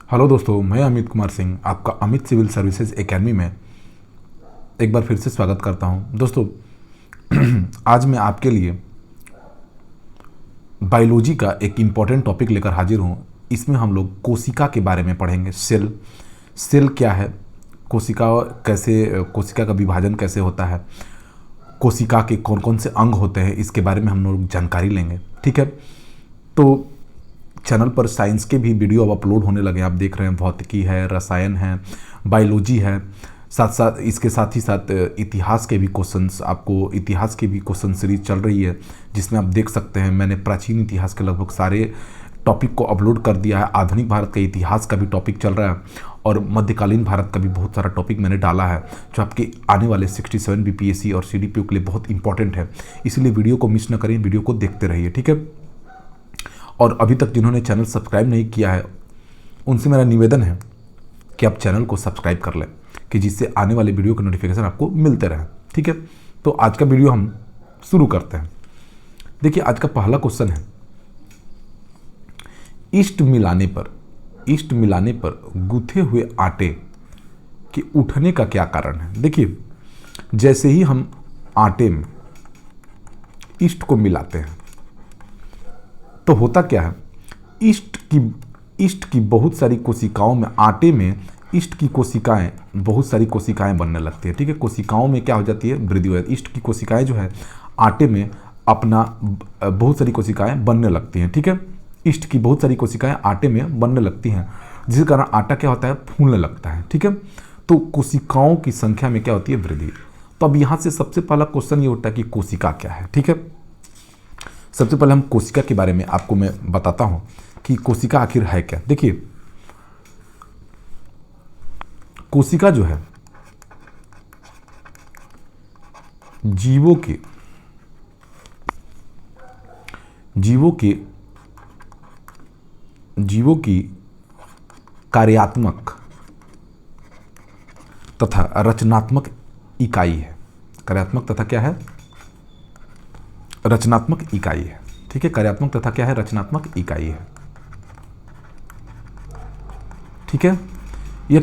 Hello दोस्तों, मैं अमित कुमार सिंह आपका अमित सिविल सर्विसेज एकेडमी में एक बार फिर से स्वागत करता हूं। दोस्तों, आज मैं आपके लिए बायोलॉजी का एक इम्पॉर्टेंट टॉपिक लेकर हाजिर हूं। इसमें हम लोग कोशिका के बारे में पढ़ेंगे। सेल क्या है, कोशिका का विभाजन कैसे होता है, कोशिका के कौन कौन से अंग होते हैं, इसके बारे में हम लोग जानकारी लेंगे। ठीक है, तो चैनल पर साइंस के भी वीडियो अब अपलोड होने लगे। आप देख रहे हैं, भौतिकी है, रसायन है, बायोलॉजी है, साथ ही साथ इतिहास के भी क्वेश्चन सीरीज चल रही है, जिसमें आप देख सकते हैं मैंने प्राचीन इतिहास के लगभग सारे टॉपिक को अपलोड कर दिया है। आधुनिक भारत के इतिहास का भी टॉपिक चल रहा है और मध्यकालीन भारत का भी बहुत सारा टॉपिक मैंने डाला है, जो आपके आने वाले 67 बीपीएससी और सीडीपीओ के लिए बहुत इंपॉर्टेंट है। इसलिए वीडियो को मिस न करें, वीडियो को देखते रहिए। ठीक है, और अभी तक जिन्होंने चैनल सब्सक्राइब नहीं किया है, उनसे मेरा निवेदन है कि आप चैनल को सब्सक्राइब कर लें, कि जिससे आने वाले वीडियो के नोटिफिकेशन आपको मिलते रहें। ठीक है, तो आज का वीडियो हम शुरू करते हैं। देखिए, आज का पहला क्वेश्चन है, ईस्ट मिलाने पर गूथे हुए आटे के उठने का क्या कारण है। देखिए, जैसे ही हम आटे में ईस्ट को मिलाते हैं तो होता क्या है, ईस्ट की बहुत सारी कोशिकाओं में, आटे में ईस्ट की कोशिकाएं, बहुत सारी कोशिकाएं बनने लगती है। ठीक है, कोशिकाओं में क्या हो जाती है, वृद्धि हो जाती है। ईस्ट की कोशिकाएं जो है आटे में अपना बहुत सारी कोशिकाएं बनने लगती हैं। ठीक है, ईस्ट की बहुत सारी कोशिकाएं आटे में बनने लगती हैं, जिसके कारण आटा क्या होता है, फूलने लगता है। ठीक है, तो कोशिकाओं की संख्या में क्या होती है, वृद्धि। तो अब यहाँ से सबसे पहला क्वेश्चन ये उठता है कि कोशिका क्या है। ठीक है, सबसे पहले हम कोशिका के बारे में आपको मैं बताता हूं कि कोशिका आखिर है क्या। देखिए, कोशिका जो है जीवों की कार्यात्मक तथा रचनात्मक इकाई है। कार्यात्मक तथा क्या है, रचनात्मक इकाई है। ठीक है, कार्यात्मक तथा क्या है, रचनात्मक इकाई है। ठीक है, यह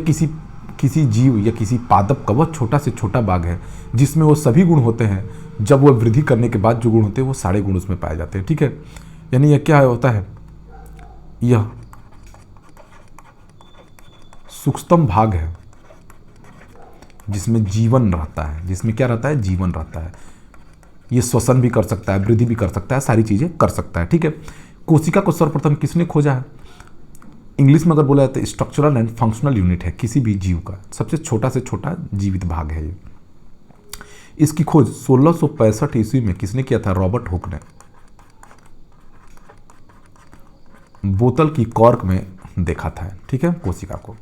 किसी जीव या किसी पादप का वह छोटा से छोटा भाग है जिसमें वो सभी गुण होते हैं। जब वह वृद्धि करने के बाद जो गुण होते हैं वो सारे गुण उसमें पाए जाते हैं। ठीक है, यानी यह क्या होता है, यह सूक्ष्मतम भाग है जिसमें जीवन रहता है। जिसमें क्या रहता है, जीवन रहता है। ये श्वसन भी कर सकता है, वृद्धि भी कर सकता है, सारी चीजें कर सकता है। ठीक है, कोशिका को सर्वप्रथम किसने खोजा है, इंग्लिश में अगर बोला जाए तो स्ट्रक्चरल एंड फंक्शनल यूनिट है किसी भी जीव का, सबसे छोटा से छोटा जीवित भाग है ये। इसकी खोज 1665 ईस्वी में किसने किया था, रॉबर्ट हुक ने बोतल की कॉर्क में देखा था। ठीक है, कोशिका को।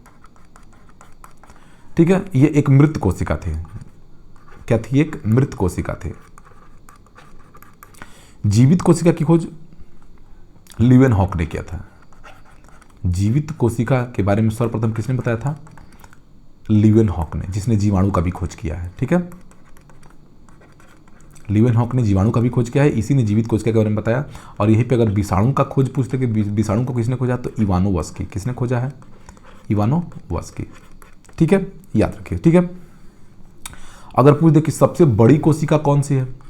ठीक है, ये एक मृत कोशिका थी। क्या थी, एक मृत कोशिका थी। जीवित कोशिका की खोज लीवेनहॉक ने किया था। जीवित कोशिका के बारे में सर्वप्रथम किसने बताया था, लीवेनहॉक ने, जिसने जीवाणु का भी खोज किया है। ठीक है, लीवेनहॉक ने जीवाणु का भी खोज किया है, इसी ने जीवित कोशिका के बारे में बताया। और यहीं पे अगर विषाणु का खोज पूछते कि विषाणु को किसने खोजा, तो इवानोवस्की। किसने खोजा है, इवानोवस्की। ठीक है, याद रखिए। ठीक है, अगर पूछ दे कि सबसे बड़ी कोशिका कौन सी है,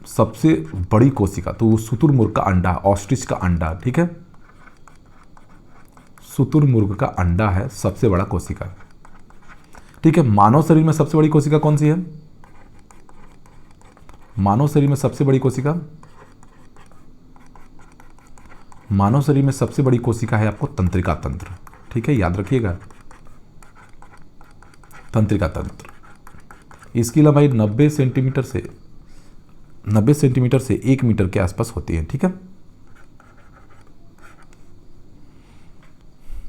सबसे बड़ी कोशिका, तो वो शुतुरमुर्ग का अंडा, ऑस्ट्रिच का अंडा। ठीक है, शुतुरमुर्ग का अंडा है सबसे बड़ा कोशिका। ठीक है, मानव शरीर में सबसे बड़ी कोशिका कौन सी है, मानव शरीर में सबसे बड़ी कोशिका, मानव शरीर में सबसे बड़ी कोशिका है आपको तंत्रिका तंत्र। ठीक है, याद रखिएगा, तंत्रिका तंत्र। इसकी लंबाई 90 सेंटीमीटर से 1 मीटर के आसपास होती है। ठीक है,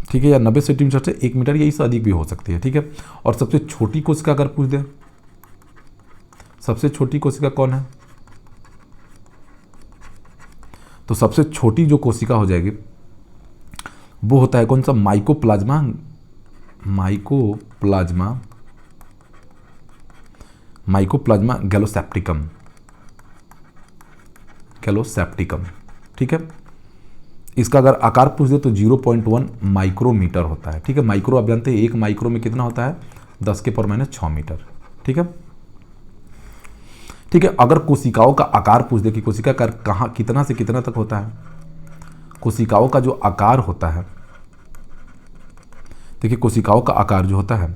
ठीक है, या 90 सेंटीमीटर से 1 मीटर या इससे अधिक भी हो सकती है। ठीक है, और सबसे छोटी कोशिका अगर पूछ दे, सबसे छोटी कोशिका कौन है, तो सबसे छोटी जो कोशिका हो जाएगी वो होता है कौन सा, माइकोप्लाज्मा गैलोसेप्टिकम। ठीक है, इसका अगर आकार पूछ दे तो 0.1 माइक्रोमीटर होता है। ठीक है, माइक्रो आप जानते हैं, 1 माइक्रो में कितना होता है, 10⁻⁶ मीटर। ठीक है, ठीक है। अगर कोशिकाओं का आकार पूछ दे कि कोशिका आकार कहाँ कितना से कितना तक होता है, कोशिकाओं का जो आकार होता है, देखिए कोशिकाओं का आकार जो होता है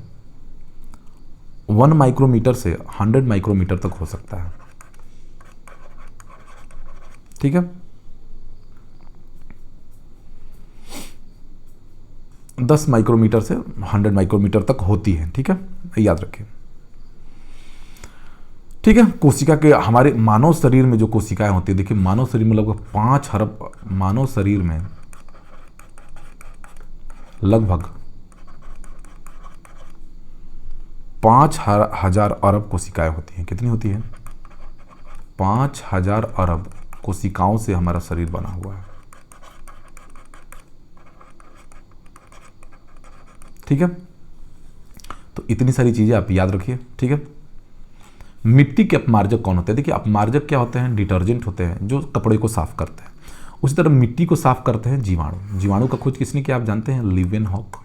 1 माइक्रोमीटर से 100 माइक्रोमीटर तक हो सकता है। ठीक है, 10 माइक्रोमीटर से 100 माइक्रोमीटर तक होती है। ठीक है, याद रखिए। ठीक है, कोशिका के हमारे मानव शरीर में जो कोशिकाएं होती है, देखिए मानव शरीर में लगभग 5 अरब, मानव शरीर में लगभग 5,000 अरब कोशिकाएं होती हैं। कितनी होती है, 5,000 अरब कोशिकाओं से हमारा शरीर बना हुआ है। ठीक है, तो इतनी सारी चीजें आप याद रखिए। ठीक है, मिट्टी के अपमार्जक कौन होते हैं, देखिए अपमार्जक क्या होते हैं, डिटर्जेंट होते हैं जो कपड़े को साफ करते हैं। उसी तरह मिट्टी को साफ करते हैं जीवाणु। जीवाणु का खोज किसने किया आप जानते हैं, लीवेनहॉक।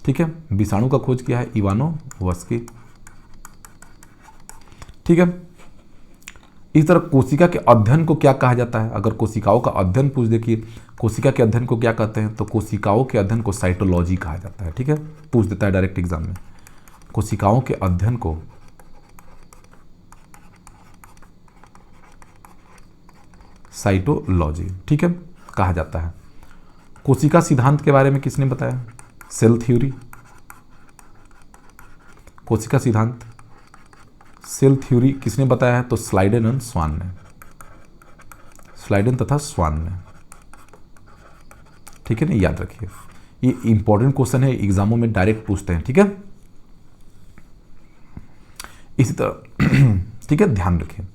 ठीक है, विषाणु का खोज किया है इवानोव्स्की। ठीक है, इस तरह कोशिका के अध्ययन को क्या कहा जाता है, अगर कोशिकाओं का अध्ययन पूछ दे कि कोशिका के अध्ययन को क्या कहते हैं, तो कोशिकाओं के अध्ययन को साइटोलॉजी कहा जाता है। ठीक है, पूछ देता है डायरेक्ट एग्जाम में, कोशिकाओं के अध्ययन को साइटोलॉजी, ठीक है, कहा जाता है। कोशिका सिद्धांत के बारे में किसने बताया, सेल थ्योरी। कोशिका सिद्धांत, सेल थ्योरी किसने बताया है, तो स्लाइडेन एंड स्वान ने, स्लाइडेन तथा स्वान ने। ठीक है ना, याद रखिए, ये इंपॉर्टेंट क्वेश्चन है, एग्जामों में डायरेक्ट पूछते हैं। ठीक है, इसी तरह ठीक है, ध्यान रखिए,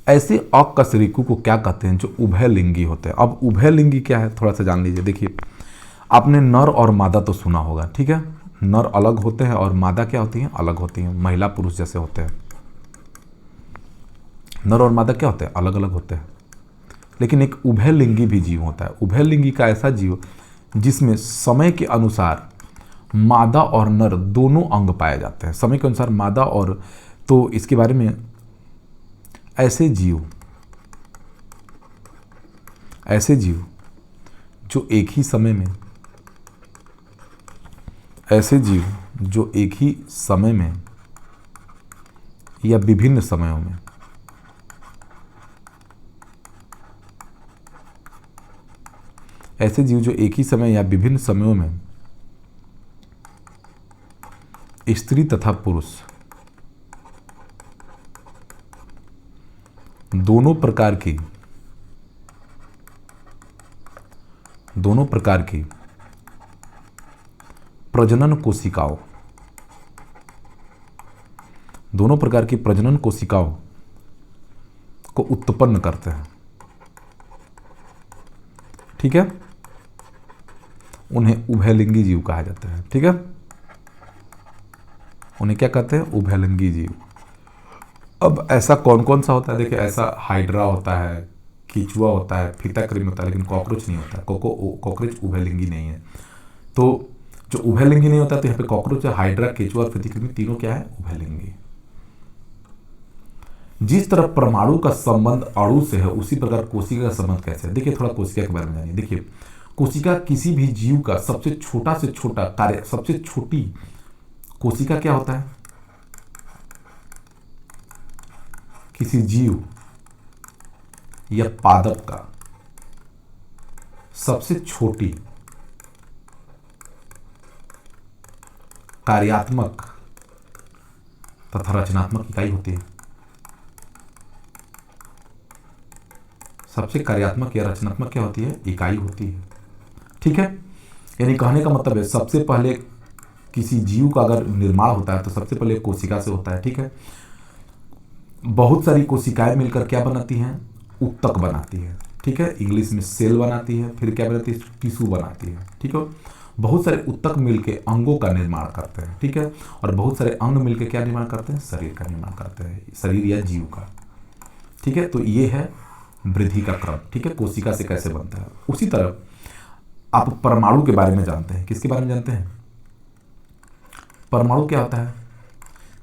ऐसे अकशेरुकी को क्या कहते हैं जो उभयलिंगी होते हैं। अब उभयलिंगी क्या है थोड़ा सा जान लीजिए। देखिए आपने नर और मादा तो सुना होगा। ठीक है, नर अलग होते हैं और मादा क्या होती हैं, अलग होती हैं, महिला पुरुष जैसे होते हैं। नर और मादा क्या होते हैं, अलग अलग होते हैं। लेकिन एक उभयलिंगी भी जीव होता है। उभयलिंगी का ऐसा जीव जिसमें समय के अनुसार मादा और नर दोनों अंग पाए जाते हैं, समय के अनुसार मादा और, तो इसके बारे में ऐसे जीव जो एक ही समय में, ऐसे जीव जो एक ही समय में या विभिन्न समयों में ऐसे जीव जो एक ही समय या विभिन्न समयों में स्त्री तथा पुरुष दोनों प्रकार की प्रजनन कोशिकाओं, दोनों प्रकार की प्रजनन कोशिकाओं को उत्पन्न करते हैं। ठीक है, उन्हें उभयलिंगी जीव कहा जाता है। ठीक है, उन्हें क्या कहते हैं, उभयलिंगी जीव। अब ऐसा कौन कौन सा होता है, देखिए ऐसा हाइड्रा होता है, कीचुआ होता है, फीताकृमि होता है, लेकिन कॉकरोच नहीं होता। कॉकरोच उभयलिंगी नहीं है। तो जो उभयलिंगी नहीं होता तो यहाँ पे कॉकरोच, हाइड्रा, केचुआ और फीताकृमि तीनों क्या है, उभयलिंगी। जिस तरह परमाणु का संबंध अणु से है उसी प्रकार कोशिका का संबंध कैसे है। देखिए थोड़ा कोशिका के बारे में जानिए। देखिए कोशिका किसी भी जीव का सबसे छोटा से छोटा कार्य, सबसे छोटी कोशिका क्या होता है, किसी जीव या पादप का सबसे छोटी कार्यात्मक तथा रचनात्मक इकाई होती है। सबसे कार्यात्मक या रचनात्मक क्या होती है, इकाई होती है। ठीक है, यानी कहने का मतलब है सबसे पहले किसी जीव का अगर निर्माण होता है तो सबसे पहले कोशिका से होता है। ठीक है, बहुत सारी कोशिकाएं मिलकर क्या बनाती हैं, उत्तक बनाती है। ठीक है, इंग्लिश में सेल बनाती है, फिर क्या बनाती है, टिश्यू बनाती है। ठीक है, बहुत सारे उत्तक मिलकर अंगों का निर्माण करते हैं। ठीक है, और बहुत सारे अंग मिलकर क्या निर्माण करते हैं, शरीर का निर्माण करते हैं, शरीर या जीव का। ठीक है, तो ये है वृद्धि का क्रम, ठीक है, कोशिका से कैसे बनता है। उसी तरह आप परमाणु के बारे में जानते हैं। किसके बारे में जानते हैं? परमाणु क्या होता है?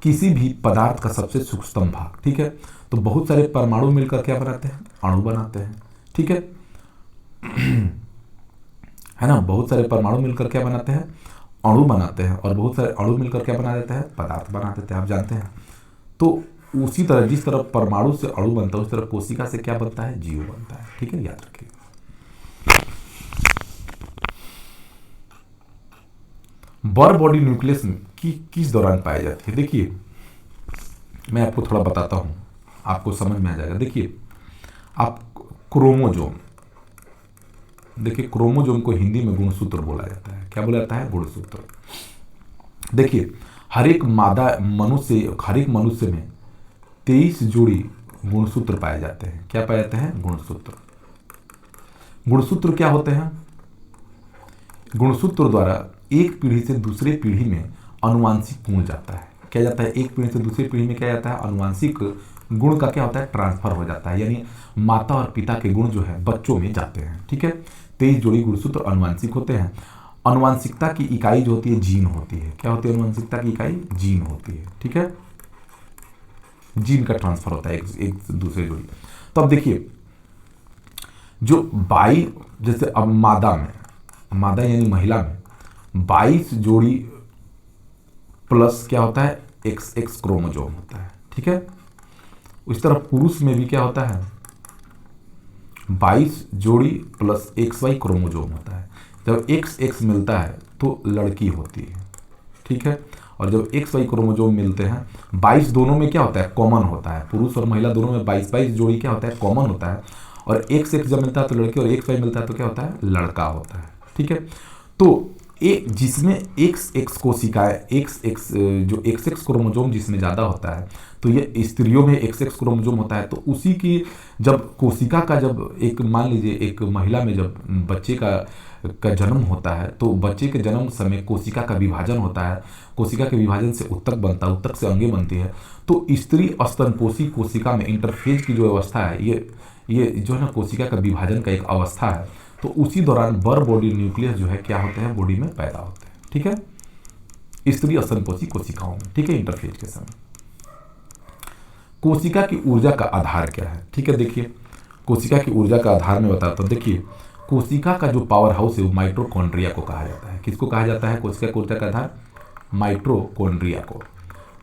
किसी भी पदार्थ का सबसे सूक्ष्मतम भाग, ठीक है। तो बहुत सारे परमाणु मिलकर क्या बनाते हैं? अणु बनाते हैं, ठीक है है ना। बहुत सारे परमाणु मिलकर क्या बनाते हैं? अणु बनाते हैं, और बहुत सारे अणु मिलकर क्या बना देते हैं? पदार्थ बना देते हैं, आप जानते हैं। तो उसी तरह जिस तरह परमाणु से अणु बनता है, उस तरह कोशिका से क्या बनता है? जीव बनता है, ठीक है, याद रखिए। बर बॉडी न्यूक्लियस किस दौरान पाई जाती है? देखिए मैं आपको थोड़ा बताता हूं, आपको समझ में आ जाएगा। देखिए आप क्रोमोजोम, देखिए क्रोमोजोम को हिंदी में गुणसूत्र बोला जाता है। क्या बोला जाता है? गुणसूत्र। देखिए हर एक मनुष्य में 23 जोड़ी गुणसूत्र पाए जाते हैं। क्या पाए जाते हैं? गुणसूत्र। गुणसूत्र क्या होते हैं? गुणसूत्र द्वारा एक पीढ़ी से दूसरे पीढ़ी में अनुवांशिक गुण जाता है। क्या जाता है? एक पीढ़ी से दूसरी पीढ़ी में क्या जाता है? अनुवांशिक गुण का क्या होता है? ट्रांसफर हो जाता है, यानी माता और पिता के गुण जो है बच्चों में जाते हैं, ठीक है। 23 जोड़ी गुणसूत्र अनुवांशिक होते हैं। अनुवांशिकता की इकाई जो होती है जीन होती है। क्या होती है? अनुवांशिकता की इकाई जीन होती है, ठीक है। जीन का ट्रांसफर होता है एक दूसरे जोड़ी। तो अब देखिए जो जैसे अब मादा यानी महिला में 22 जोड़ी प्लस क्या होता है? XX क्रोमोजोम होता है, ठीक है। उस तरह पुरुष में भी क्या होता है? 22 जोड़ी प्लस XY क्रोमोजोम होता है। जब XX मिलता है तो लड़की होती है, ठीक है। और जब XY क्रोमोजोम मिलते हैं, 22 दोनों में क्या होता है? कॉमन होता है। पुरुष और महिला दोनों में 22 जोड़ी क्या होता है? कॉमन होता है। और XX जब मिलता है तो लड़की, और XY मिलता है तो क्या होता है? लड़का होता है, ठीक है। तो एक जिसमें XX कोशिकाएं, XX जो XX क्रोमोजोम जिसमें ज़्यादा होता है, तो ये स्त्रियों में XX क्रोमोजोम होता है। तो उसी की जब कोशिका का जब एक मान लीजिए एक महिला में जब बच्चे का जन्म होता है, तो बच्चे के जन्म समय कोशिका का विभाजन होता है। कोशिका के विभाजन से उत्तक बनता है, उत्तक से अंगे बनती है। तो स्त्री स्तनपोषी कोशिका में इंटरफेज की जो अवस्था है, ये जो है ना कोशिका का विभाजन का एक अवस्था है। तो उसी दौरान बर बॉडी न्यूक्लियस जो है क्या होते हैं? बॉडी में पैदा होते हैं, ठीक है, स्त्री स्तनपोषी कोशिकाओं में, ठीक है, इंटरफेज के समय। कोशिका की ऊर्जा का आधार क्या है? ठीक है, देखिए कोशिका की ऊर्जा का आधार में बताता हूं। देखिए कोशिका का जो पावर हाउस है वो माइटोकॉन्ड्रिया को कहा जाता है। किसको कहा जाता है? कोशिका की ऊर्जा का आधार माइटोकॉन्ड्रिया को।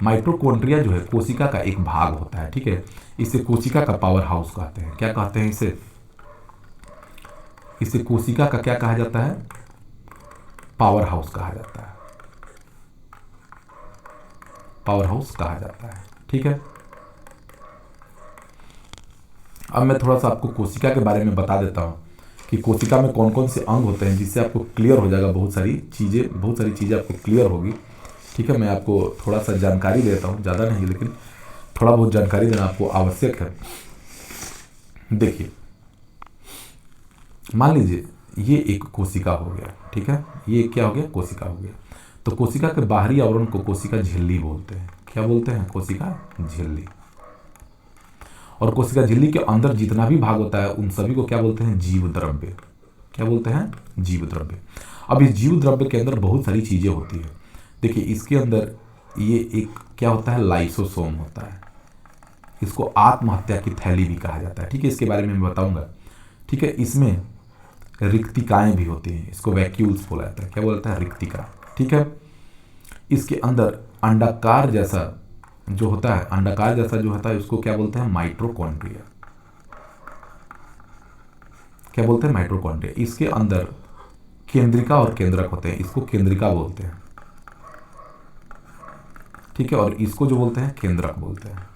माइटोकॉन्ड्रिया जो है कोशिका का एक भाग होता है, ठीक है। इसे कोशिका का पावर हाउस कहते हैं। क्या कहते हैं इसे कोशिका का क्या कहा जाता है? पावर हाउस कहा जाता है। पावर हाउस कहा जाता है, ठीक है। अब मैं थोड़ा सा आपको कोशिका के बारे में बता देता हूं कि कोशिका में कौन कौन से अंग होते हैं, जिससे आपको क्लियर हो जाएगा। बहुत सारी चीजें आपको क्लियर होगी, ठीक है। मैं आपको थोड़ा सा जानकारी देता हूं, ज़्यादा नहीं लेकिन थोड़ा बहुत जानकारी देना आपको आवश्यक है। देखिए मान लीजिए ये एक कोशिका हो गया, ठीक है। ये क्या हो गया? कोशिका हो गया। तो कोशिका के बाहरी आवरण को कोशिका झिल्ली बोलते हैं। क्या बोलते हैं? कोशिका झिल्ली। और कोशिका झिल्ली के अंदर जितना भी भाग होता है उन सभी को क्या बोलते हैं? जीव द्रव्य। क्या बोलते हैं? जीव द्रव्य। अब इस जीव द्रव्य के अंदर बहुत सारी चीजें होती है। देखिए इसके अंदर ये एक क्या होता है? लाइसोसोम होता है। इसको आत्महत्या की थैली भी कहा जाता है, ठीक है। इसके बारे में मैं बताऊंगा, ठीक है। इसमें रिक्तिकाएं भी होती हैं, इसको वैक्यूल्स बोला जाता है। क्या बोलता है? रिक्तिका, ठीक है। इसके अंदर अंडाकार जैसा जो होता है उसको क्या बोलते हैं? माइटोकॉन्ड्रिया। क्या बोलते हैं? माइटोकॉन्ड्रिया। इसके अंदर केंद्रिका और केंद्रक होते हैं, इसको केंद्रिका बोलते हैं, ठीक है। और इसको जो बोलते हैं केंद्रक बोलते हैं,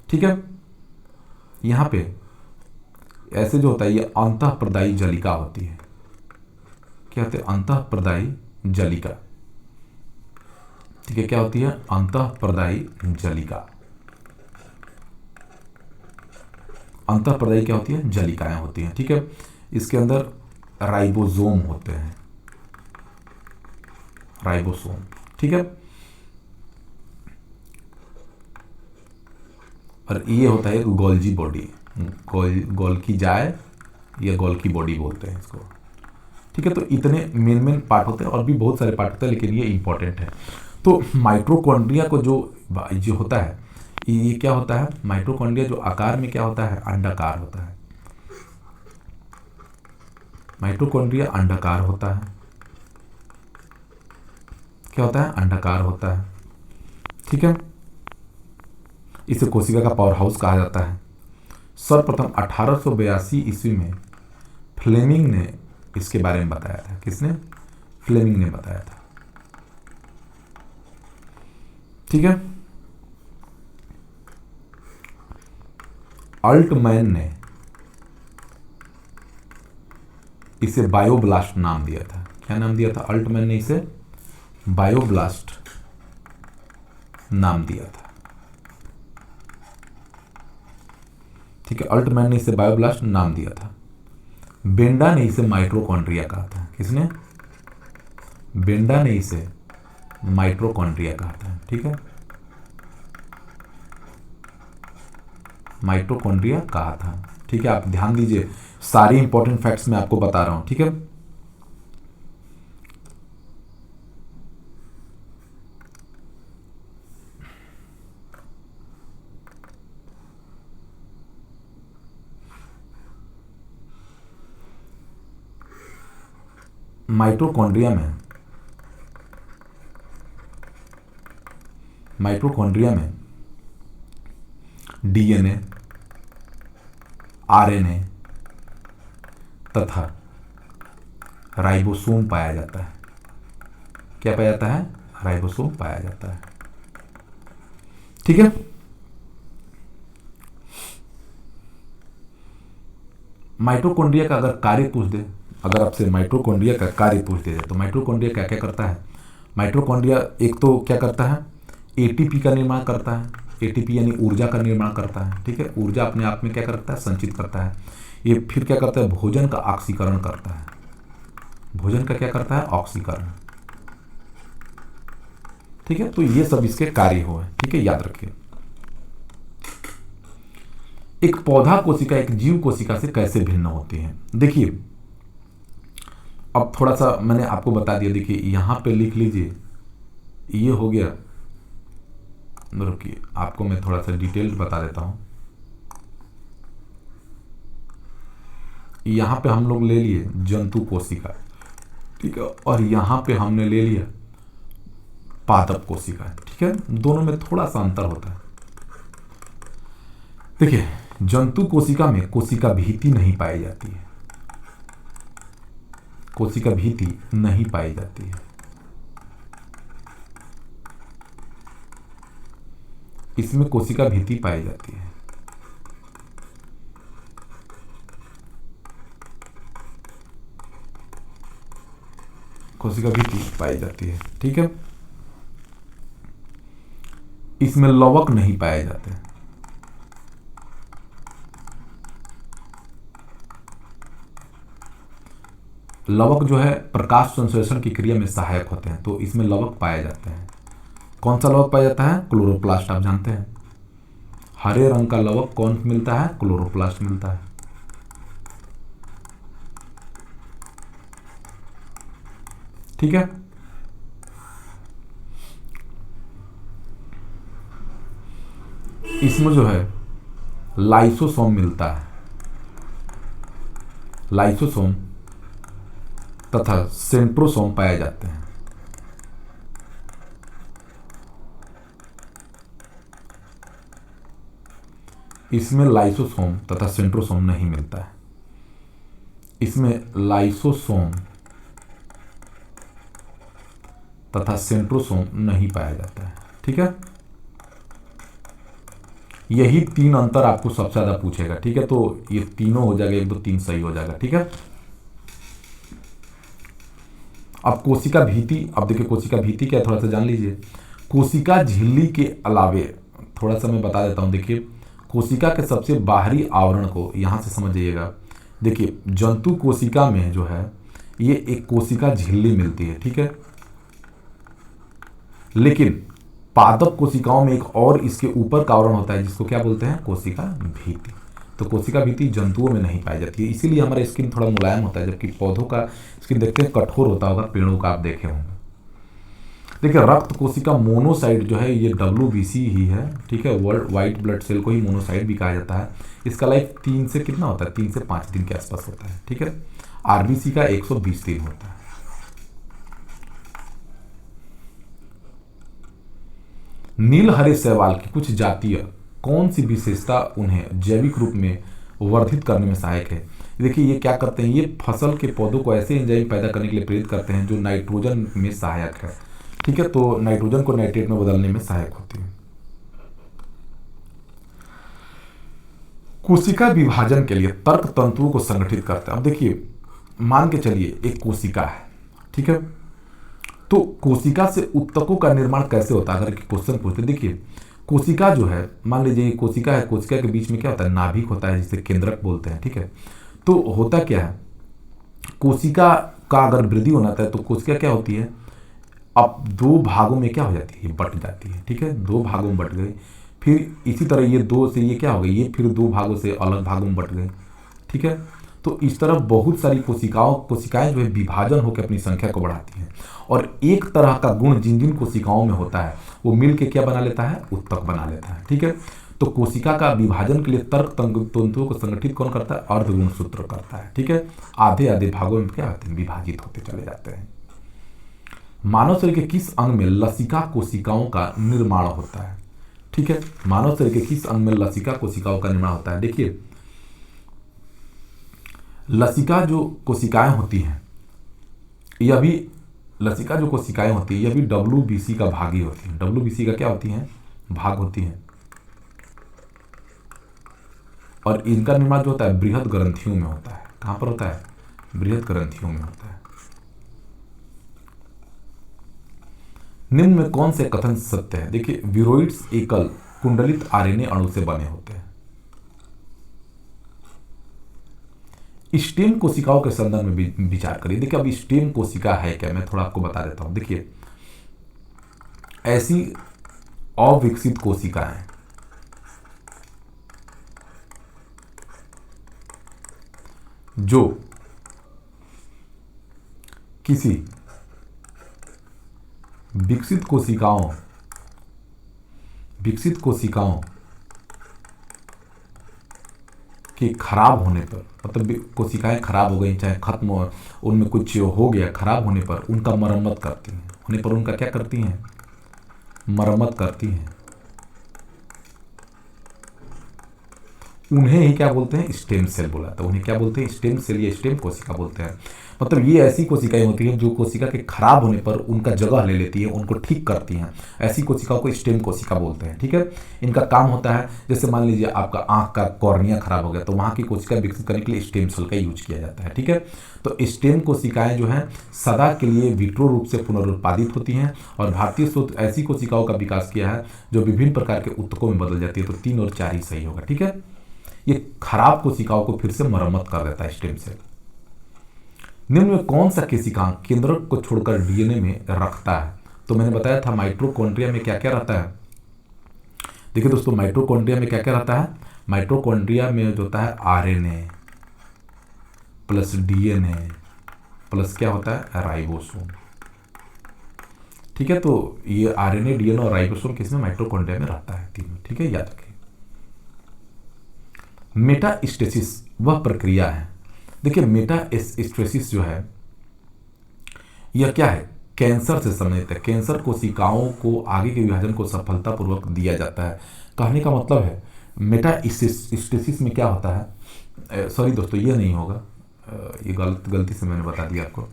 ठीक है। यहां पे ऐसे जो होता है ये अंतःप्रदायी जलिका होती है। क्या होती है? अंतःप्रदायी जलिका, ठीक है। क्या होती है? अंतःप्रदायी जलिका। अंतःप्रदायी क्या होती है? जलिकाएं होती हैं, ठीक है। इसके अंदर राइबोसोम होते हैं, राइबोसोम, ठीक है। और ये होता है गोल्जी बॉडी। गोल्गी जाय या गोल्गी बॉडी बोलते हैं इसको। ठीक है, तो इतने मेन मेन पार्ट होते हैं और भी बहुत सारे पार्ट होते हैं, लेकिन ये इंपॉर्टेंट है। तो माइटोकॉन्ड्रिया को जो होता है, ये क्या होता है, माइटोकॉन्ड्रिया जो आकार में क्या होता है, अंडाकार होता है। माइटोकॉन्ड्रिया अंडाकार होता है। क्या होता है, अंडाकार होता है। ठीक है, इसे कोशिका का पावर हाउस कहा जाता है। सर्वप्रथम 1882 ईस्वी में फ्लेमिंग ने इसके बारे में बताया था। किसने, फ्लेमिंग ने बताया था। ठीक है, अल्टमैन ने इसे बायोब्लास्ट नाम दिया था। क्या नाम दिया था, अल्टमैन ने इसे बायोब्लास्ट नाम दिया था। ठीक है, अल्टमैन ने इसे बायोब्लास्ट नाम दिया था। बेंडा ने इसे माइटोकॉन्ड्रिया कहा था। किसने, बेंडा ने इसे माइटोकॉन्ड्रिया कहा था। ठीक है, माइटोकॉन्ड्रिया कहा था। ठीक है, आप ध्यान दीजिए, सारी इंपॉर्टेंट फैक्ट्स मैं आपको बता रहा हूं। ठीक है, माइटोकॉन्ड्रिया में डीएनए, आरएनए तथा राइबोसोम पाया जाता है। क्या पाया जाता है, राइबोसोम पाया जाता है। ठीक है, माइटोकॉन्ड्रिया का अगर कार्य पूछ दे, अगर आपसे माइटोकॉन्ड्रिया का कार्य पूछ दे तो माइटोकॉन्ड्रिया क्या क्या करता है। माइटोकॉन्ड्रिया एक तो क्या करता है, एटीपी का निर्माण करता है। एटीपी यानी ऊर्जा का निर्माण करता है। ठीक है, ऊर्जा अपने आप में क्या करता है, संचित करता है। ये फिर क्या करता है, भोजन का ऑक्सीकरण करता है। भोजन का क्या करता है, ऑक्सीकरण। ठीक है, तो ये सब इसके कार्य हुए। ठीक है, याद रखिए। एक पौधा कोशिका एक जीव कोशिका से कैसे भिन्न होती है। देखिए, अब थोड़ा सा मैंने आपको बता दिया। देखिए, यहां पे लिख लीजिए, ये हो गया। रुकिए, आपको मैं थोड़ा सा डिटेल बता देता हूं। यहां पे हम लोग ले लिए जंतु कोशिका। ठीक है, और यहां पे हमने ले लिया पादप कोशिका। ठीक है, दोनों में थोड़ा सा अंतर होता है। देखिए, जंतु कोशिका में कोशिका भीति नहीं पाई जाती है। कोशिका भीति नहीं पाई जाती है। इसमें कोशिका भीति पाई जाती है। कोशिका भीति पाई जाती है। ठीक है, इसमें लवक नहीं पाए जाते। लवक जो है प्रकाश संश्लेषण की क्रिया में सहायक होते हैं, तो इसमें लवक पाए जाते हैं। कौन सा लवक पाया जाता है, क्लोरोप्लास्ट। आप जानते हैं हरे रंग का लवक कौन मिलता है, क्लोरोप्लास्ट मिलता है। ठीक है, इसमें जो है लाइसोसोम मिलता है। लाइसोसोम तथा सेंट्रोसोम पाए जाते हैं। इसमें लाइसोसोम तथा सेंट्रोसोम नहीं मिलता है। इसमें लाइसोसोम तथा सेंट्रोसोम नहीं पाया जाता है। ठीक है, यही तीन अंतर आपको सबसे ज्यादा पूछेगा। ठीक है, तो ये तीनों हो जाएगा, 1 2 3 सही हो जाएगा। ठीक है, अब कोशिका भीति। अब देखिए, कोशिका भीति क्या, थोड़ा सा जान लीजिए। कोशिका झिल्ली के अलावे थोड़ा सा मैं बता देता हूं। देखिए, कोशिका के सबसे बाहरी आवरण को यहां से समझ जाइएगा। देखिए, जंतु कोशिका में जो है ये एक कोशिका झिल्ली मिलती है। ठीक है, लेकिन पादप कोशिकाओं में एक और इसके ऊपर का आवरण होता है, जिसको क्या बोलते हैं, कोशिका भीति। तो कोशिका भित्ति जंतुओं में नहीं पाई जाती है, इसीलिए हमारा स्किन थोड़ा मुलायम होता है, जबकि पौधों का स्किन देखते हैं कठोर होता होगा, पेड़ों का आप देखे होंगे। देखिए रक्त कोशिका मोनोसाइट जो है ये WBC ही है, ठीक है, वर्ल्ड वाइट ब्लड सेल को ही मोनोसाइट भी कहा जाता है। इसका लाइफ 3 से कितना होता है, 3 से 5 दिन के आसपास होता है, ठीक है। RBC का 120 दिन होता है। नील हरे शैवाल की कुछ जातीय कौन सी विशेषता उन्हें जैविक रूप में वर्धित करने में सहायक है। देखिए ये क्या करते हैं, ये फसल के पौधों को ऐसे एंजाइम पैदा करने के लिए प्रेरित करते हैं जो नाइट्रोजन में सहायक है, ठीक है, तो नाइट्रोजन को नाइट्रेट में बदलने में सहायक होती है। कोशिका विभाजन के लिए तर्क तंतुओं को संगठित करता है। अब देखिए मान के चलिए एक कोशिका है, ठीक है, तो कोशिका से उत्तकों का निर्माण कैसे होता है, अगर क्वेश्चन पूछते। देखिए कोशिका जो है, मान लीजिए कोशिका है, कोशिका के बीच में क्या होता है, नाभिक होता है जिसे केंद्रक बोलते हैं, ठीक है। तो होता क्या है, कोशिका का अगर वृद्धि होना था तो कोशिका क्या होती है, अब 2 भागों में क्या हो जाती है, बट जाती है, ठीक है, 2 भागों में बट गई। फिर इसी तरह ये 2 से ये क्या हो गई, ये फिर 2 भागों से अलग भागों में बट गई, ठीक है। तो इस तरह बहुत सारी कोशिकाएं जो है विभाजन होकर अपनी संख्या को बढ़ाती हैं, और एक तरह का गुण जिन जिन कोशिकाओं में होता है वो मिल के क्या बना लेता है, उत्तक बना लेता है, ठीक है। तो कोशिका का विभाजन के लिए तर्क तंतुओं को संगठित कौन करता है, अर्धगुणसूत्र करता है, ठीक है। आधे आधे भागों में क्या होते हैं, विभाजित होते चले जाते हैं। मानव शरीर के किस अंग में लसिका कोशिकाओं का निर्माण होता है, ठीक है, मानव शरीर के किस अंग में लसिका कोशिकाओं का निर्माण होता है। देखिए लसिका जो कोशिकाएं होती हैं, यह भी लसिका जो कोशिकाएं होती है यह भी WBC का भाग ही होती है। WBC का क्या होती हैं, भाग होती हैं, और इनका निर्माण जो होता है बृहद ग्रंथियों में होता है। कहां पर होता है, बृहद ग्रंथियों में होता है। निम्न में कौन से कथन सत्य है। देखिए विरोइड्स एकल कुंडलित RNA अणु से बने होते हैं। स्टेम कोशिकाओं के संदर्भ में विचार करिए। देखिए अब स्टेम कोशिका है क्या, मैं थोड़ा आपको बता देता हूं। देखिए ऐसी अविकसित कोशिकाएं जो किसी विकसित कोशिकाओं के खराब होने पर, मतलब कोशिकाएं खराब हो गई, चाहे खत्म उनमें कुछ हो गया, खराब होने पर उनका मरम्मत करती हैं, होने पर उनका क्या करती हैं, मरम्मत करती हैं। उन्हें ही क्या बोलते हैं, स्टेम सेल बोला, तो उन्हें क्या बोलते हैं, स्टेम सेल या स्टेम कोशिका बोलते हैं। मतलब ये ऐसी कोशिकाएं होती हैं जो कोशिका के खराब होने पर उनका जगह ले लेती है, उनको ठीक करती हैं। ऐसी कोशिकाओं को स्टेम कोशिका बोलते हैं, ठीक है। इनका काम होता है, जैसे मान लीजिए आपका आंख का कॉर्निया खराब हो गया तो वहां की कोशिका विकसित करने के लिए स्टेम सेल का यूज किया जाता है, ठीक है। तो स्टेम कोशिकाएं जो हैं सदा के लिए विट्रो रूप से पुनरुत्पादित होती हैं, और भारतीय शोध ऐसी कोशिकाओं का विकास किया है जो विभिन्न प्रकार के उत्तकों में बदल जाती है। तो 3 और 4 ही सही होगा, ठीक है। ये खराब कोशिकाओं को फिर से मरम्मत कर देता है स्टेम सेल। निम्न में कौन सा कोशिकांग केंद्रक को छोड़कर DNA में रखता है। तो मैंने बताया था माइटोकॉन्ड्रिया में क्या क्या रहता है। देखिए दोस्तों माइटोकॉन्ड्रिया में क्या क्या रहता है, माइटोकॉन्ड्रिया में जो होता है RNA प्लस DNA प्लस क्या होता है, राइबोसोम, ठीक है। तो ये RNA DNA और राइबोसोम किसमें, माइटोकॉन्ड्रिया में रहता है, तीनों, ठीक है, याद रखिए। मेटास्टेसिस वह प्रक्रिया है। देखिए मेटास्टेसिस जो है यह क्या है, कैंसर से संबंधित है। कैंसर कोशिकाओं को आगे के विभाजन को सफलतापूर्वक दिया जाता है। कहने का मतलब है मेटास्टेसिस में क्या होता है, सॉरी दोस्तों ये नहीं होगा, ये गलती से मैंने बता दिया आपको।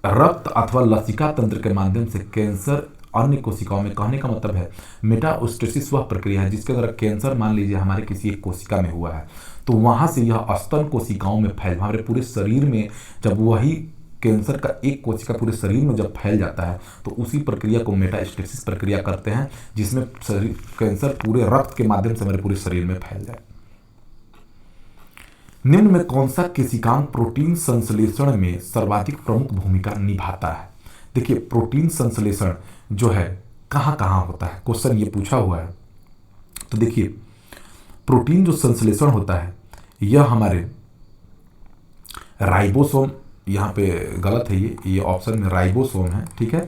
रक्त अथवा लसिका तंत्र के माध्यम से कैंसर अन्य कोशिकाओं में, कहने का मतलब है मेटास्टेसिस वह प्रक्रिया है जिसके द्वारा कैंसर मान लीजिए हमारे किसी एक कोशिका में हुआ है तो वहां से यह स्तन कोशिकाओं में फैल, हमारे पूरे शरीर में जब वही कैंसर का एक कोशिका पूरे शरीर में जब फैल जाता है तो उसी प्रक्रिया को मेटास्टेसिस प्रक्रिया करते हैं, जिसमें कैंसर पूरे रक्त के माध्यम से हमारे पूरे शरीर में फैल जाए। निम्न में कौन सा कोशिकांग प्रोटीन संश्लेषण में सर्वाधिक प्रमुख भूमिका निभाता है। देखिए प्रोटीन संश्लेषण जो है कहाँ कहाँ होता है, क्वेश्चन ये पूछा हुआ है। तो देखिए प्रोटीन जो संश्लेषण होता है यह हमारे राइबोसोम, यहाँ पे गलत है, ये ऑप्शन में राइबोसोम है, ठीक है।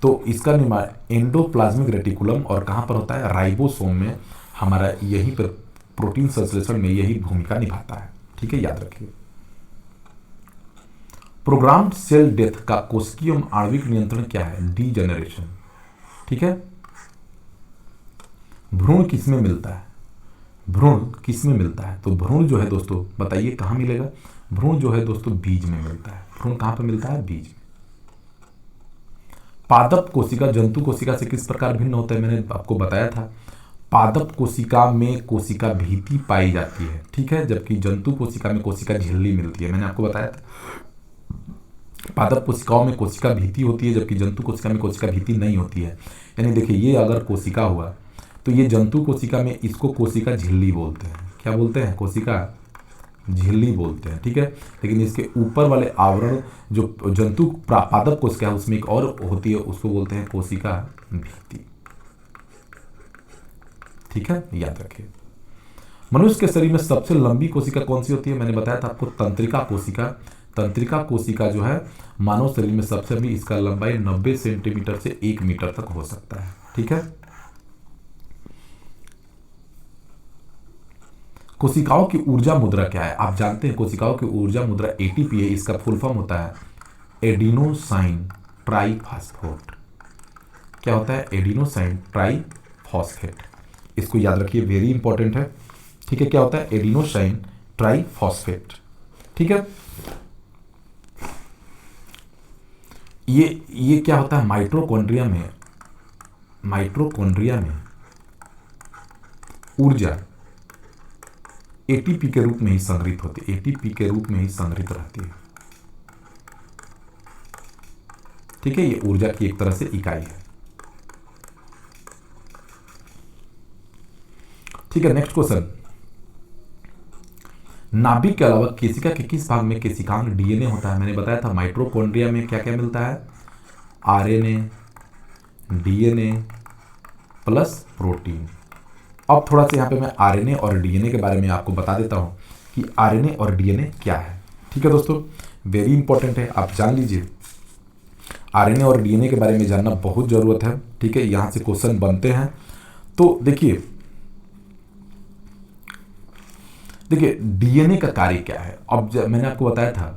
तो इसका निर्माण एंडोप्लाज्मिक रेटिकुलम और कहाँ पर होता है, राइबोसोम में। हमारा यहीं पर प्रोटीन संश्लेषण में यही भूमिका निभाता है, ठीक है, याद रखिए। प्रोग्राम्ड सेल डेथ का कोशिकीय आणविक नियंत्रण क्या है, डीजेनरेशन, ठीक है। भ्रूण किसमें मिलता है, भ्रूण किसमें मिलता है, तो भ्रूण जो है दोस्तों बताइए कहाँ मिलेगा, भ्रूण जो है दोस्तों बीज में मिलता है। भ्रूण कहाँ पर मिलता है, बीज में। पादप कोशिका जंतु कोशिका से किस प्रकार भिन्न होता है, मैंने आपको बताया था। पादप कोशिका में कोशिका भीति पाई जाती है, ठीक है, जबकि जंतु कोशिका में कोशिका झिल्ली मिलती है, मैंने आपको बताया था। पादप कोशिकाओं में कोशिका भीति होती है जबकि जंतु कोशिका में कोशिका भीति नहीं होती है। यानी देखिए ये अगर कोशिका हुआ तो ये जंतु कोशिका में इसको कोशिका झिल्ली बोलते हैं, क्या बोलते हैं, कोशिका झिल्ली बोलते हैं, ठीक है। लेकिन इसके ऊपर वाले आवरण जो जंतु पादप कोशिका है उसमें एक और होती है, उसको बोलते हैं कोशिका भीति, ठीक है, याद रखिए। मनुष्य के शरीर में सबसे लंबी कोशिका कौन सी होती है, मैंने बताया था आपको, तंत्रिका कोशिका। तंत्रिका कोशिका जो है मानव शरीर में सबसे लंबी, इसका लंबाई 90 सेंटीमीटर से 1 मीटर तक हो सकता है, ठीक है। कोशिकाओं की ऊर्जा मुद्रा क्या है, आप जानते हैं कोशिकाओं की ऊर्जा मुद्रा एटीपी है, इसका फुल फॉर्म होता है एडिनोसाइन ट्राइफॉस्फेट। क्या होता है, एडिनोसाइन ट्राइफॉस्फेट, इसको याद रखिए, वेरी इंपॉर्टेंट है, ठीक है। क्या होता है, एडिनोसाइन ट्राइफॉस्फेट, ठीक है। ये क्या होता है, माइटोकॉन्ड्रिया में ऊर्जा एटीपी के रूप में ही संग्रहित होती है, एटीपी के रूप में ही संग्रहित रहती है, ठीक है। ये ऊर्जा की एक तरह से इकाई है, ठीक है। नेक्स्ट क्वेश्चन, नाभिक के अलावा केशिका के किस भाग में केशिकांग डीएनए होता है, मैंने बताया था माइटोकॉन्ड्रिया में क्या क्या मिलता है, आरएनए, डीएनए प्लस प्रोटीन। अब थोड़ा सा यहाँ पे मैं आरएनए और डीएनए के बारे में आपको बता देता हूँ कि आरएनए और डीएनए क्या है, ठीक है दोस्तों, वेरी इंपॉर्टेंट है, आप जान लीजिए। आरएनए और डीएनए के बारे में जानना बहुत ज़रूरत है, ठीक है, यहाँ से क्वेश्चन बनते हैं। तो देखिए डीएनए का कार्य क्या है। अब मैंने आपको बताया था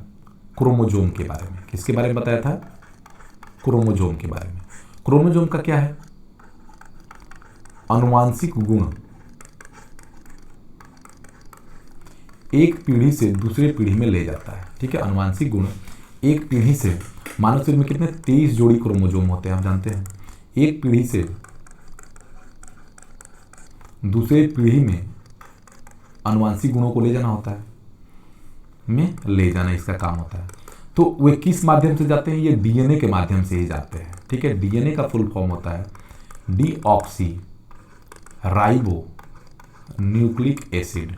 क्रोमोजोम के बारे में, किसके बारे में बताया था, क्रोमोजोम के बारे में। क्रोमोजोम का क्या है, आनुवांशिक गुण एक पीढ़ी से दूसरे पीढ़ी में ले जाता है, ठीक है। आनुवांशिक गुण एक पीढ़ी से, मानव शरीर में कितने 23 जोड़ी क्रोमोजोम होते हैं आप जानते हैं। एक पीढ़ी से दूसरे पीढ़ी में आनुवांशिक गुणों को ले जाना होता है, में ले जाना इसका काम होता है। तो वे किस माध्यम से जाते हैं, ये डीएनए के माध्यम से ही जाते हैं, ठीक है। डीएनए का फुल फॉर्म होता है डीऑक्सी राइबो न्यूक्लिक एसिड,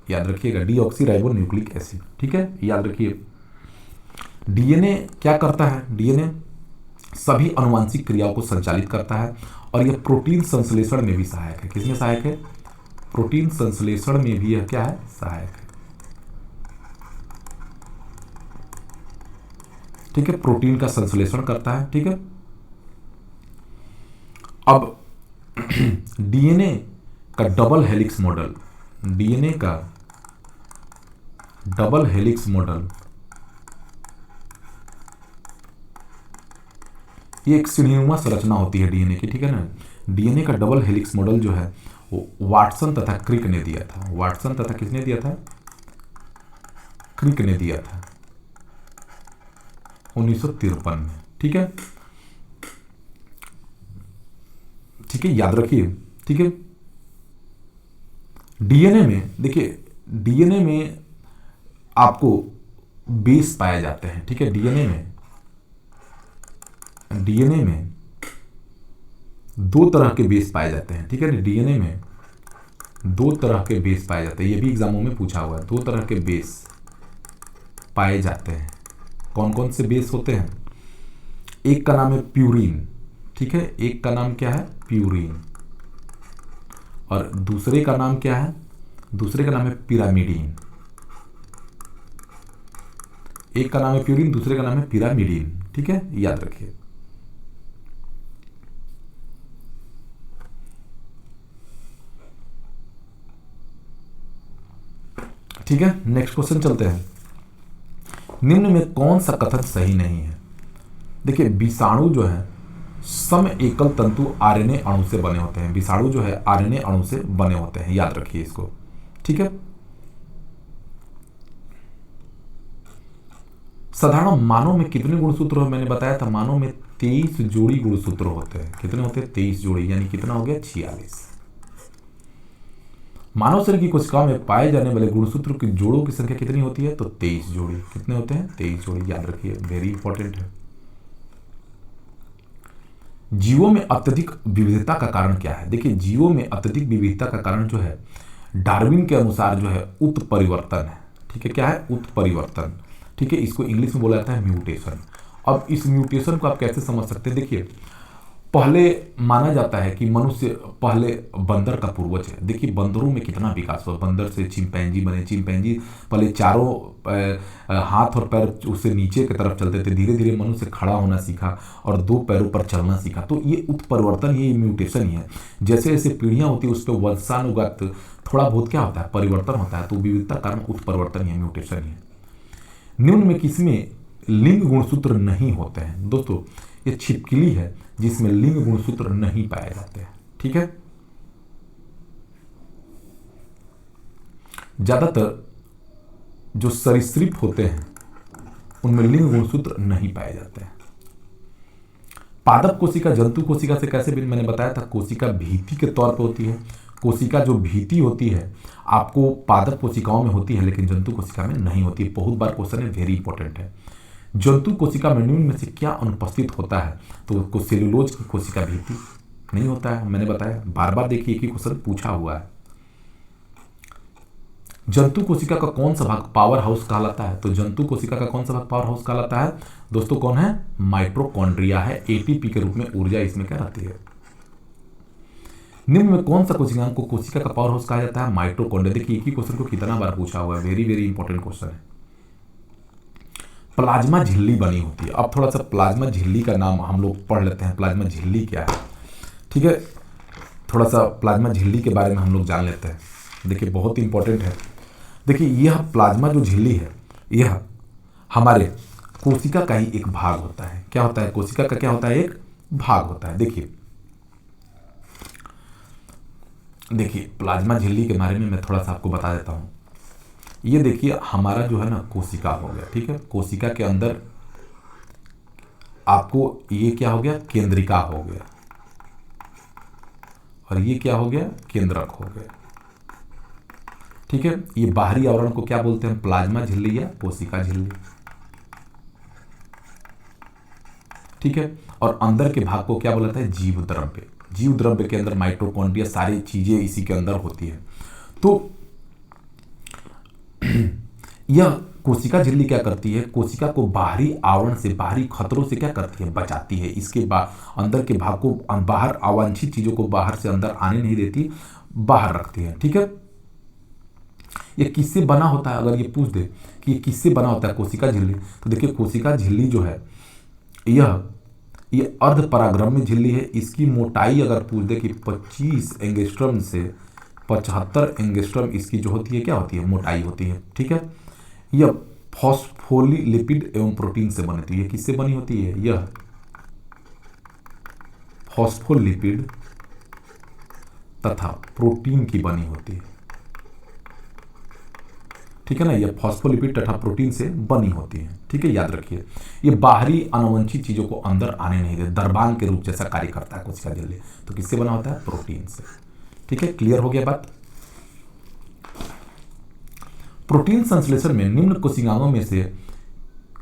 याद रखिएगा, डीऑक्सी राइबो न्यूक्लिक एसिड, ठीक है, याद रखिए। डीएनए क्या करता है, डीएनए सभी आनुवांशिक क्रियाओं को संचालित करता है और यह प्रोटीन संश्लेषण में भी सहायक है। किसमें सहायक है, प्रोटीन संश्लेषण में भी यह क्या है, सहायक है, ठीक है। प्रोटीन का संश्लेषण करता है, ठीक है। अब डीएनए का डबल हेलिक्स मॉडल, डीएनए का डबल हेलिक्स मॉडल ये एक सीढ़ीनुमा संरचना होती है डीएनए की, ठीक है ना। डीएनए का डबल हेलिक्स मॉडल जो है वो वाटसन तथा क्रिक ने दिया था। वाटसन तथा किसने दिया था, क्रिक ने दिया था 1953 में, ठीक है, ठीक है, याद रखिए, ठीक है। डीएनए में देखिए, डीएनए में आपको बेस पाए जाते हैं, ठीक है। डीएनए में दो तरह के बेस पाए जाते हैं, ठीक है। डीएनए में दो तरह के बेस पाए जाते हैं, ये भी एग्जामों में पूछा हुआ है, दो तरह के बेस पाए जाते हैं। कौन कौन से बेस होते हैं, एक का नाम है प्यूरीन, ठीक है, एक का नाम क्या है, प्यूरीन, और दूसरे का नाम क्या है? दूसरे का नाम है पिरामिडीन। एक का नाम है प्यूरिन, दूसरे का नाम है पिरामिडीन। ठीक है, याद रखिए। ठीक है, नेक्स्ट क्वेश्चन चलते हैं। निम्न में कौन सा कथन सही नहीं है? देखिए, विषाणु जो है सम एकल तंतु आरएनए अणु से बने होते हैं। विषाणु जो है आरएनए अणु से बने होते हैं, याद रखिए इसको। ठीक है, साधारण मानव में कितने गुणसूत्र हो? मैंने बताया था मानव में 23 जोड़ी गुणसूत्र होते हैं। कितने होते हैं? 23 जोड़ी, यानी कितना हो गया? 46। मानव शरीर की कोशिकाओं में पाए जाने वाले गुणसूत्र की जोड़ों की संख्या कितनी होती है? तो 23 जोड़ी। कितने होते हैं? 23 जोड़ी, याद रखिए, वेरी इंपॉर्टेंट है। जीवों में अत्यधिक विविधता का कारण क्या है? देखिए, जीवों में अत्यधिक विविधता का कारण जो है डार्विन के अनुसार जो है उत्परिवर्तन है। ठीक है, क्या है? उत्परिवर्तन। ठीक है, इसको इंग्लिश में बोला जाता है म्यूटेशन। अब इस म्यूटेशन को आप कैसे समझ सकते हैं? देखिए, पहले माना जाता है कि मनुष्य पहले बंदर का पूर्वज है। देखिए, बंदरों में कितना विकास हुआ, बंदर से चिंपैंजी बने। चिंपैंजी पहले चारों हाथ और पैर उससे नीचे की तरफ चलते थे, धीरे धीरे मनुष्य खड़ा होना सीखा और 2 पैरों पर चलना सीखा। तो ये उत्परिवर्तन, ये म्यूटेशन ही है। जैसे जैसे पीढ़ियां होती है उस पर वंशानुगत थोड़ा बहुत क्या होता है? परिवर्तन होता है। तो विविधता कारण उत्परिवर्तन ही है, म्यूटेशन ही है। निम्न में किसमें लिंग गुणसूत्र नहीं होते हैं? दोस्तों, ये छिपकली है जिसमें लिंग गुणसूत्र नहीं पाए जाते हैं। ठीक है, ज्यादातर जो सरीसृप होते हैं उनमें लिंग गुणसूत्र नहीं पाए जाते हैं। पादप कोशिका जंतु कोशिका से कैसे भिन्न? मैंने बताया था, कोशिका भीति के तौर पर होती है। कोशिका जो भीति होती है आपको पादप कोशिकाओं में होती है, लेकिन जंतु कोशिका में नहीं होती है। बहुत बार क्वेश्चन है, वेरी इंपॉर्टेंट है। जंतु कोशिका में निम्न में से क्या अनुपस्थित होता है? तो उसको सेलुलोज की कोशिका भीति नहीं होता है। मैंने बताया, बार बार देखिए, एक ही क्वेश्चन पूछा हुआ है। जंतु कोशिका का कौन सा भाग पावर हाउस कहलाता है? तो जंतु कोशिका का कौन सा भाग पावर हाउस कहलाता है? दोस्तों, कौन है? माइटोकॉन्ड्रिया है। एटीपी के रूप में ऊर्जा इसमें क्या रहती है? निम्न में कौन सा कोशिका को कोशिका का पावर हाउस कहा जाता है? माइटोकॉन्ड्रिया। देखिए, एक ही क्वेश्चन को कितना बार पूछा हुआ है, वेरी वेरी इंपॉर्टेंट क्वेश्चन है। प्लाज्मा झिल्ली बनी होती है। अब थोड़ा सा प्लाज्मा झिल्ली का नाम हम लोग पढ़ लेते हैं, प्लाज्मा झिल्ली क्या है। ठीक है, थोड़ा सा प्लाज्मा झिल्ली के बारे में हम लोग जान लेते हैं। देखिए, बहुत इंपॉर्टेंट है। देखिए, यह प्लाज्मा जो झिल्ली है, यह हमारे कोशिका का ही एक भाग होता है। क्या होता है? कोशिका का क्या होता है? एक भाग होता है। देखिए, प्लाज्मा झिल्ली के बारे में मैं थोड़ा सा आपको बता देता हूं। ये देखिए, हमारा जो है ना कोशिका हो गया। ठीक है, कोशिका के अंदर आपको ये क्या हो गया? केंद्रिका हो गया, और ये क्या हो गया? केंद्रक हो गया। ठीक है, ये बाहरी आवरण को क्या बोलते हैं? प्लाज्मा झिल्ली या कोशिका झिल्ली। ठीक है, और अंदर के भाग को क्या बोला जाता है? जीव द्रव्य। जीव द्रव्य के अंदर माइटोकॉन्ड्रिया, सारी चीजें इसी के अंदर होती है। तो यह कोशिका झिल्ली क्या करती है? कोशिका को बाहरी आवरण से, बाहरी खतरों से क्या करती है? बचाती है। इसके अंदर के भाग को, बाहर अवांछित चीजों को बाहर से अंदर आने नहीं देती, बाहर रखती है। ठीक है, ये किससे बना होता है? अगर ये पूछ दे कि ये किससे बना होता है कोशिका झिल्ली, तो देखिए, कोशिका झिल्ली जो है ये अर्ध परागरम्य झिल्ली है। इसकी मोटाई अगर पूछ दे कि 25 एंगस्ट्रम से 75 एंगस्ट्रम इसकी जो होती है, क्या होती है? मोटाई होती है। ठीक है, यह फॉस्फोलिपिड एवं प्रोटीन से बनी होती है। किससे बनी होती है? यह फॉस्फोलिपिड तथा प्रोटीन की बनी होती है। ठीक है ना, यह फॉस्फोलिपिड तथा प्रोटीन से बनी होती है। ठीक है, याद रखिए, ये बाहरी अनावंशित चीजों को अंदर आने नहीं देते, दरबान के रूप जैसा कार्य करता है कोशिका झिल्ली। तो किससे बना होता है? प्रोटीन से। ठीक है, क्लियर हो गया बात? प्रोटीन संश्लेषण में निम्न कोशिकाओं में से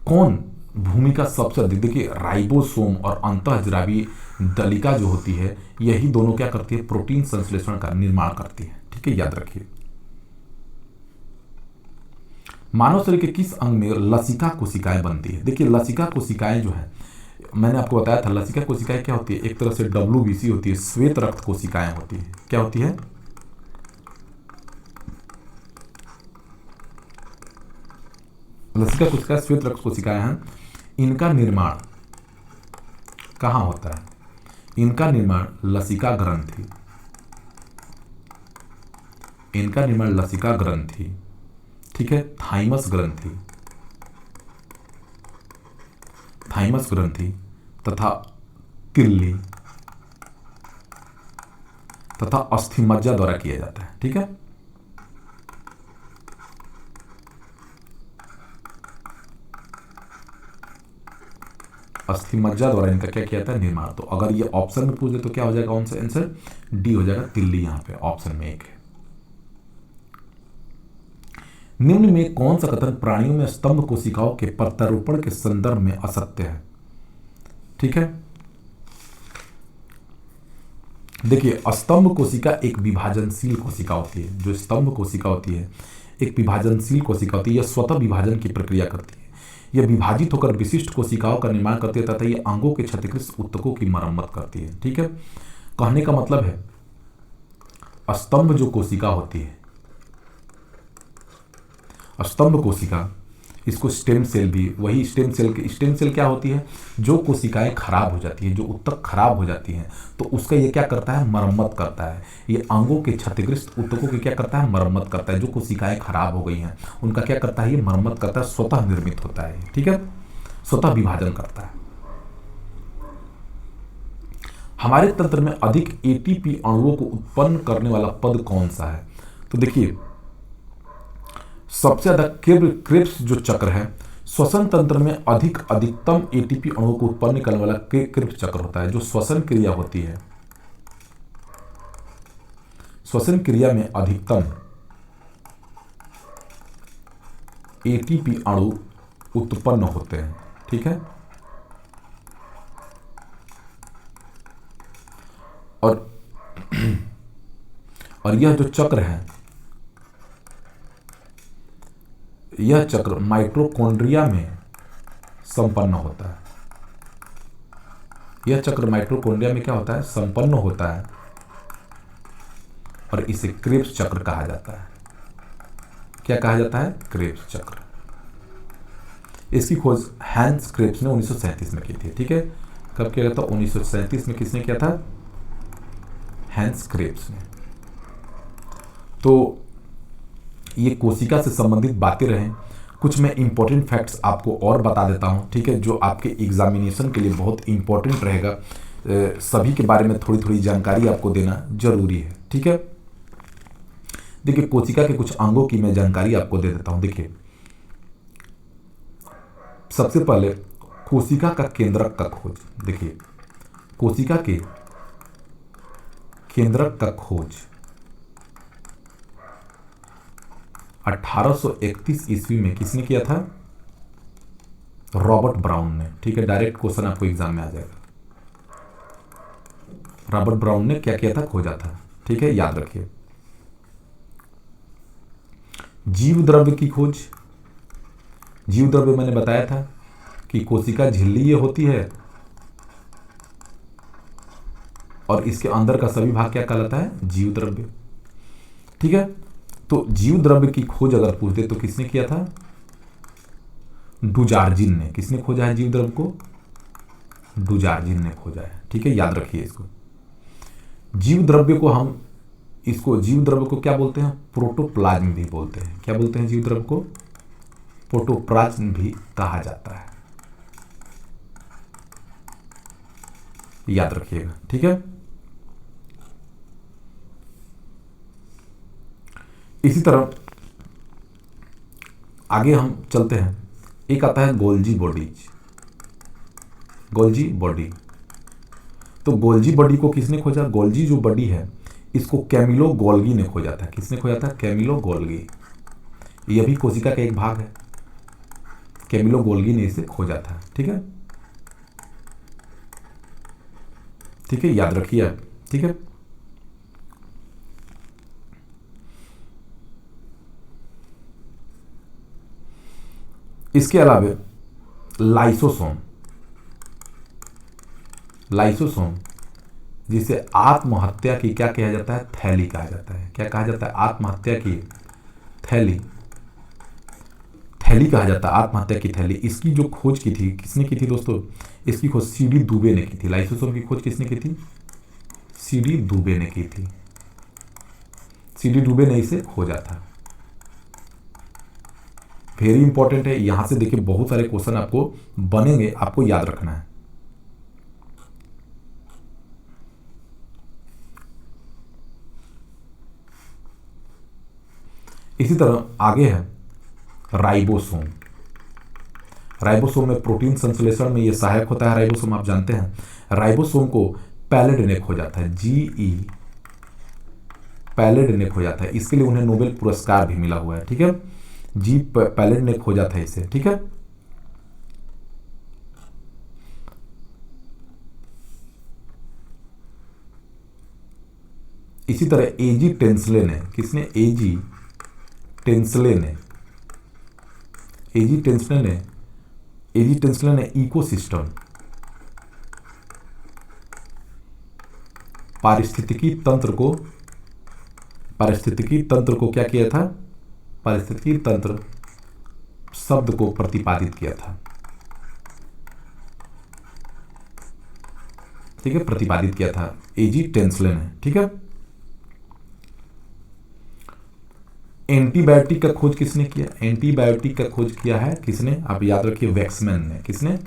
कौन भूमिका सबसे अधिक? देखिए, राइबोसोम और अंतःस्रावी दलिका जो होती है, यही दोनों क्या करती है? प्रोटीन संश्लेषण का निर्माण करती है। ठीक है, याद रखिए। मानव शरीर के किस अंग में लसिका कोशिकाएं बनती है? देखिए, लसिका कोशिकाएं जो है, मैंने आपको बताया था, लसिका कोशिकाएं क्या होती है? एक तरह से WBC होती है, श्वेत रक्त कोशिकाएं होती है। क्या होती है? लसिका कोशिका श्वेत रक्त कोशिकाएं हैं, इनका निर्माण कहाँ होता है? इनका निर्माण लसिका ग्रंथि, इनका निर्माण लसिका ग्रंथि, ठीक है, थाइमस ग्रंथि, थाइमस ग्रंथि तथा तिल्ली तथा अस्थिमज्जा द्वारा किया जाता है। ठीक है, अस्थिमज्जा द्वारा इनका क्या किया जाता है? निर्माण। तो अगर ये ऑप्शन में पूछ दे तो क्या हो जाएगा आंसर? डी हो जाएगा, तिल्ली यहाँ पे ऑप्शन में 1 है। निम्न में कौन सा कथन प्राणियों में स्तंभ कोशिकाओं के प्रत्यारोपण के संदर्भ में असत्य है? ठीक है, देखिए स्तंभ कोशिका एक विभाजनशील कोशिका होती है। जो स्तंभ कोशिका होती है एक विभाजनशील कोशिका होती है, यह स्वतः विभाजन की प्रक्रिया करती है। यह विभाजित होकर विशिष्ट कोशिकाओं का निर्माण करती है तथा यह अंगों के क्षतिग्रस्त ऊतकों की मरम्मत करती है। ठीक है, कहने का मतलब है स्तंभ जो कोशिका होती है, स्तंभ कोशिका, इसको स्टेम सेल भी, वही स्टेम सेल क्या होती है? जो कोशिकाएं खराब हो जाती है, जो ऊतक खराब हो जाती हैं, तो उसका ये क्या करता है? मरम्मत करता है। ये अंगों के क्षतिग्रस्त ऊतकों की क्या करता है? मरम्मत करता है। जो कोशिकाएं खराब हो गई हैं उनका क्या करता है? ये मरम्मत करता है, स्वतः निर्मित होता है। ठीक है, स्वतः विभाजन करता है। हमारे तंत्र में अधिक एटीपी अणुओं को उत्पन्न करने वाला पद कौन सा है? तो देखिए सबसे ज्यादा क्रेब्स जो चक्र है, श्वसन तंत्र में अधिकतम एटीपी अणुओं को उत्पन्न करने वाला क्रेब्स चक्र होता है। जो श्वसन क्रिया होती है, श्वसन क्रिया में अधिकतम एटीपी अणु उत्पन्न होते हैं। ठीक है, और यह जो चक्र है, यह चक्र माइटोकॉन्ड्रिया में संपन्न होता है। यह चक्र माइटोकॉन्ड्रिया में क्या होता है? संपन्न होता है और इसे क्रेब्स चक्र कहा जाता है। क्या कहा जाता है? क्रेब्स चक्र। इसकी खोज हैंस क्रेब्स ने 1937 में की थी। ठीक है, कब किया गया था? 1937 में। किसने किया था? हैंस क्रेब्स ने। तो ये कोशिका से संबंधित बातें रहें। कुछ मैं इंपॉर्टेंट फैक्ट्स आपको और बता देता हूं, ठीक है, जो आपके एग्जामिनेशन के लिए बहुत इंपॉर्टेंट रहेगा। सभी के बारे में थोड़ी थोड़ी जानकारी आपको देना जरूरी है। ठीक है, देखिए कोशिका के कुछ अंगों की मैं जानकारी आपको दे देता हूं। देखिए सबसे पहले कोशिका का केंद्रक का खोज। देखिए कोशिका के केंद्रक का खोज 1831 ईस्वी में किसने किया था? रॉबर्ट ब्राउन ने। ठीक है, डायरेक्ट क्वेश्चन आपको एग्जाम में आ जाएगा। रॉबर्ट ब्राउन ने क्या किया था? खोजा था। ठीक है, याद रखिए। जीव द्रव्य की खोज। जीव द्रव्य मैंने बताया था कि कोशिका झिल्ली ये होती है और इसके अंदर का सभी भाग क्या कहलाता है? जीव द्रव्य। ठीक है, तो जीव द्रव्य की खोज अगर पूछते तो किसने किया था? डुजार्जिन ने। किसने खोजा है जीव द्रव्य को? डुजार्जिन ने खोजा है। ठीक है, याद रखिए इसको। जीव द्रव्य को क्या बोलते हैं? प्रोटोप्लाज्म भी बोलते हैं। क्या बोलते हैं? जीव द्रव्य को प्रोटोप्लाज्म भी कहा जाता है। याद रखिएगा। ठीक है, इसी तरह आगे हम चलते हैं। एक आता है गोल्जी बॉडीज। Golgi body. तो गोल्जी बॉडी को किसने खोजा? गोल्जी जो बॉडी है इसको कैमिलो गोल्गी ने खोजा था। किसने खोजा था? Camillo Golgi. यह भी कोशिका का एक भाग है। कैमिलो गोल्गी ने इसे खोजा था। ठीक है, ठीक है, याद रखिए आप। ठीक है, इसके अलावा लाइसोसोम। लाइसोसोम जिसे आत्महत्या की क्या कहा जाता है? थैली कहा जाता है। क्या कहा जाता है? आत्महत्या की थैली थैली कहा जाता है, आत्महत्या की थैली। इसकी जो खोज की थी किसने की थी दोस्तों? इसकी खोज सीडी दुबे ने की थी। लाइसोसोम की खोज किसने की थी? सीडी दुबे ने की थी। सीडी दुबे ने इसे खोजा था। वेरी इंपॉर्टेंट है। यहां से देखिए बहुत सारे क्वेश्चन आपको बनेंगे, आपको याद रखना है। इसी तरह आगे है राइबोसोम। राइबोसोम में प्रोटीन संश्लेषण में ये सहायक होता है। राइबोसोम आप जानते हैं। राइबोसोम को पैलेड ने खोजा था। जीई पैलेड ने खोजा था। इसके लिए उन्हें नोबेल पुरस्कार भी मिला हुआ है। ठीक है, जी पैलेड ने खोजा था इसे। ठीक है, इसी तरह एजी टेंसले ने, किसने? एजी टेंसले ने इकोसिस्टम, पारिस्थितिकी तंत्र को क्या किया था? पारिस्थितिकी तंत्र शब्द को प्रतिपादित किया था। ठीक है, प्रतिपादित किया था एजी टेंसले ने। ठीक है, एंटीबायोटिक का खोज किसने किया? एंटीबायोटिक का खोज किया है किसने? आप याद रखिए, वैक्समैन ने। किसने?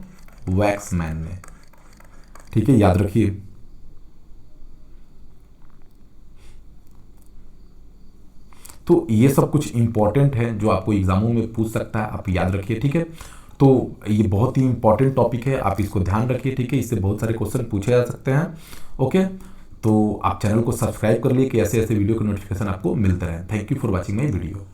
वैक्समैन ने। ठीक है, याद रखिए। तो ये सब कुछ इंपॉर्टेंट है जो आपको एग्जामों में पूछ सकता है, आप याद रखिए। ठीक है, तो ये बहुत ही इंपॉर्टेंट टॉपिक है, आप इसको ध्यान रखिए। ठीक है, इससे बहुत सारे क्वेश्चन पूछे जा सकते हैं। ओके, तो आप चैनल को सब्सक्राइब कर लिए कि ऐसे ऐसे वीडियो के नोटिफिकेशन आपको मिलते रहे। Thank you for watching my video.